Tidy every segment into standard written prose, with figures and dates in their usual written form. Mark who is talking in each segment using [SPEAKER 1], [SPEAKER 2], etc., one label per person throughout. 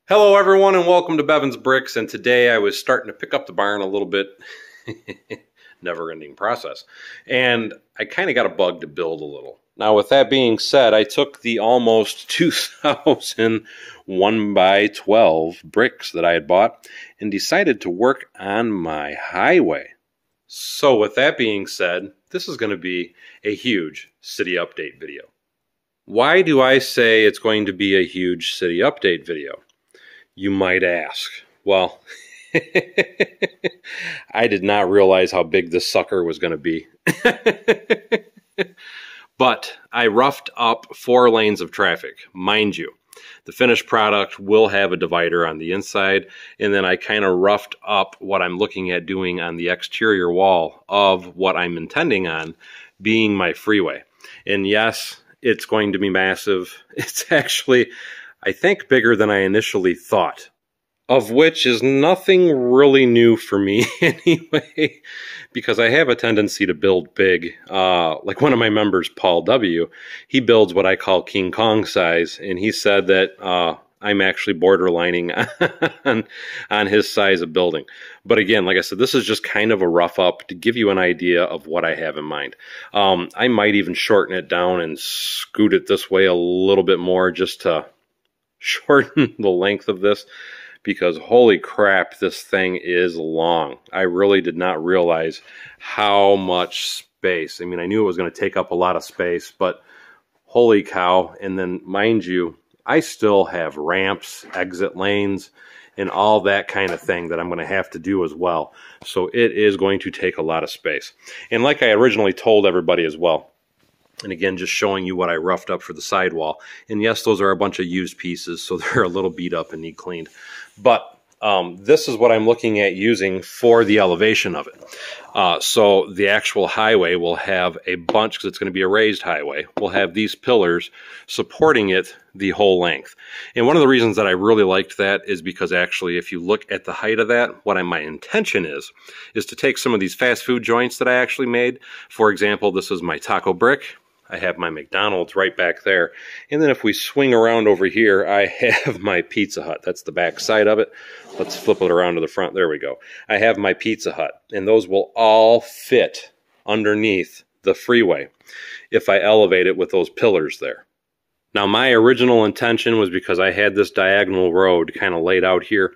[SPEAKER 1] Hello everyone and welcome to Bevins Bricks, and today I was starting to pick up the barn a little bit. Never-ending process. And I kind of got a bug to build a little. Now with that being said, I took the almost 2,000 1x12 bricks that I had bought and decided to work on my highway. So with that being said, this is going to be a huge city update video. Why do I say it's going to be a huge city update video? You might ask. Well, I did not realize how big this sucker was going to be. But I roughed up 4 lanes of traffic, mind you. The finished product will have a divider on the inside, and then I kind of roughed up what I'm looking at doing on the exterior wall of what I'm intending on being my freeway. And yes, it's going to be massive. It's actually, I think, bigger than I initially thought, of which is nothing really new for me anyway, because I have a tendency to build big. Like one of my members, Paul W., he builds what I call King Kong size, and he said that I'm actually borderlining on his size of building. But again, like I said, this is just kind of a rough up to give you an idea of what I have in mind. I might even shorten it down and scoot it this way a little bit more just to shorten the length of this, because holy crap, this thing is long. I really did not realize how much space. I mean, I knew it was going to take up a lot of space, but holy cow. And then mind you, I still have ramps, exit lanes, and all that kind of thing that I'm going to have to do as well. So it is going to take a lot of space. And like I originally told everybody as well, and again, just showing you what I roughed up for the sidewall. And yes, those are a bunch of used pieces, so they're a little beat up and need cleaned. But this is what I'm looking at using for the elevation of it. So the actual highway will have a bunch, because it's going to be a raised highway, will have these pillars supporting it the whole length. And one of the reasons that I really liked that is because actually, if you look at the height of that, what my intention is to take some of these fast food joints that I actually made. For example, this is my taco brick. I have my McDonald's right back there. And then if we swing around over here, I have my Pizza Hut. That's the back side of it. Let's flip it around to the front. There we go. I have my Pizza Hut, and those will all fit underneath the freeway if I elevate it with those pillars there. Now, my original intention was, because I had this diagonal road kind of laid out here,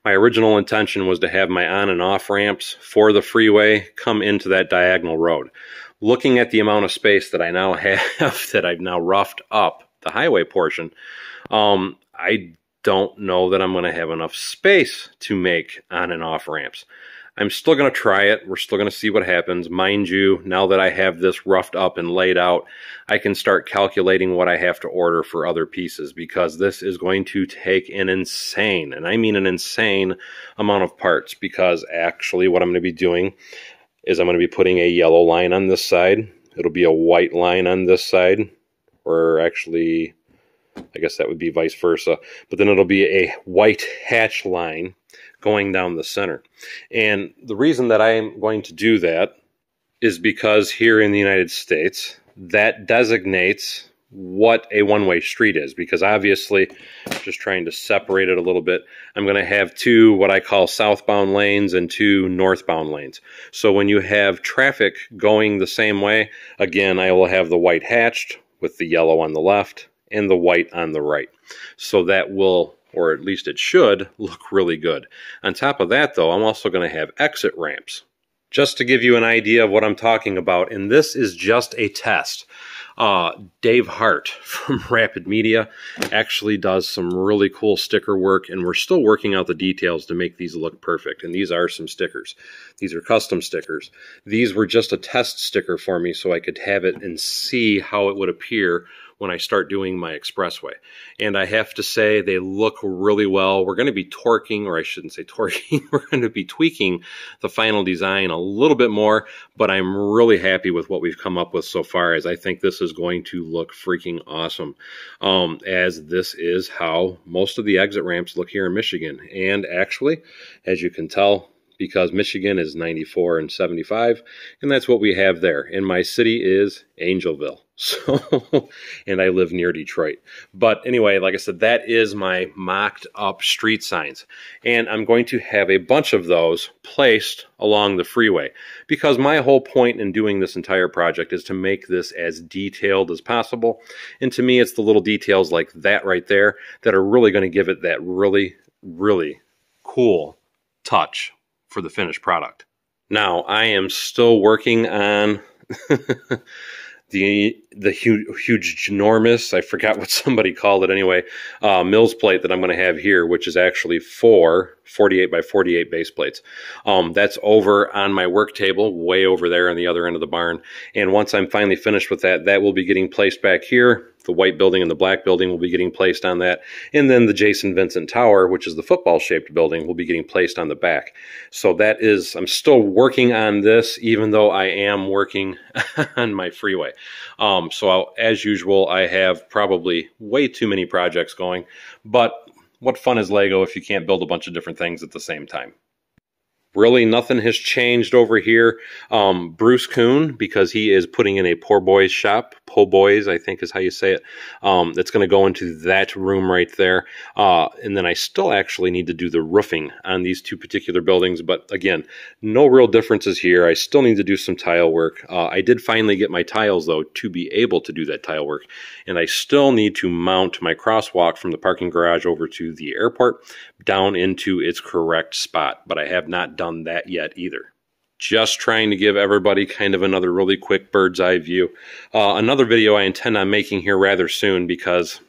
[SPEAKER 1] my original intention was to have my on and off ramps for the freeway come into that diagonal road. Looking at the amount of space that I now have, that I've now roughed up the highway portion, I don't know that I'm going to have enough space to make on and off ramps. I'm still going to try it. We're still going to see what happens. Mind you, now that I have this roughed up and laid out, I can start calculating what I have to order for other pieces, because this is going to take an insane, and I mean an insane amount of parts, because actually what I'm going to be doing is I'm going to be putting a yellow line on this side. It'll be a white line on this side, or actually, I guess that would be vice versa. But then it'll be a white hatch line going down the center. And the reason that I'm going to do that is because here in the United States, that designates what a one-way street is, because obviously, just trying to separate it a little bit, I'm going to have 2 what I call southbound lanes and 2 northbound lanes. So when you have traffic going the same way, again, I will have the white hatched with the yellow on the left and the white on the right. So that will, or at least it should, look really good. On top of that, though, I'm also going to have exit ramps, just to give you an idea of what I'm talking about. And this is just a test. Dave Hart from Rapid Media actually does some really cool sticker work, and we're still working out the details to make these look perfect. And these are some stickers. These are custom stickers. These were just a test sticker for me so I could have it and see how it would appear when I start doing my expressway. And I have to say, they look really well. We're going to be torquing, or I shouldn't say torquing, we're going to be tweaking the final design a little bit more, but I'm really happy with what we've come up with so far, as I think this is going to look freaking awesome, as this is how most of the exit ramps look here in Michigan. And actually, as you can tell, because Michigan is 94 and 75, and that's what we have there. And my city is Angelville. So, and I live near Detroit. But anyway, like I said, that is my mocked up street signs. And I'm going to have a bunch of those placed along the freeway, because my whole point in doing this entire project is to make this as detailed as possible. And to me, it's the little details like that right there that are really going to give it that really, really cool touch for the finished product. Now, I am still working on the huge, ginormous, I forgot what somebody called it anyway, Mills plate that I'm going to have here, which is actually 4 48 by 48 base plates. That's over on my work table, way over there on the other end of the barn. And once I'm finally finished with that, that will be getting placed back here. The white building and the black building will be getting placed on that. And then the Jason Vincent Tower, which is the football-shaped building, will be getting placed on the back. So that is, I'm still working on this, even though I am working on my freeway. As usual, I have probably way too many projects going. But what fun is Lego if you can't build a bunch of different things at the same time? Really, nothing has changed over here. Bruce Kuhn, because he is putting in a poor boys shop, po' boys, I think is how you say it. It's going to go into that room right there. And then I still actually need to do the roofing on these two particular buildings. But again, no real differences here. I still need to do some tile work. I did finally get my tiles, though, to be able to do that tile work. And I still need to mount my crosswalk from the parking garage over to the airport down into its correct spot. But I have not done that yet either. Just trying to give everybody kind of another really quick bird's eye view. Another video I intend on making here rather soon, because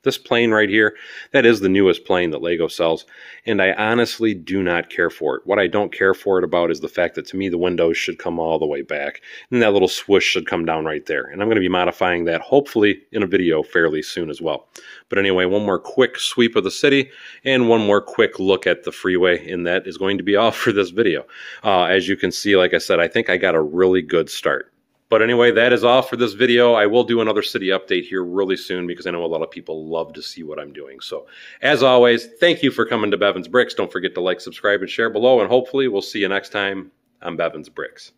[SPEAKER 1] this plane right here, that is the newest plane that Lego sells, and I honestly do not care for it. What I don't care for it about is the fact that to me the windows should come all the way back, and that little swoosh should come down right there. And I'm going to be modifying that hopefully in a video fairly soon as well. But anyway, one more quick sweep of the city and one more quick look at the freeway, and that is going to be all for this video. As you can see, like I said, I think I got a really good start. But anyway, that is all for this video. I will do another city update here really soon, because I know a lot of people love to see what I'm doing. So as always, thank you for coming to Bevins Bricks. Don't forget to like, subscribe, and share below. And hopefully we'll see you next time on Bevins Bricks.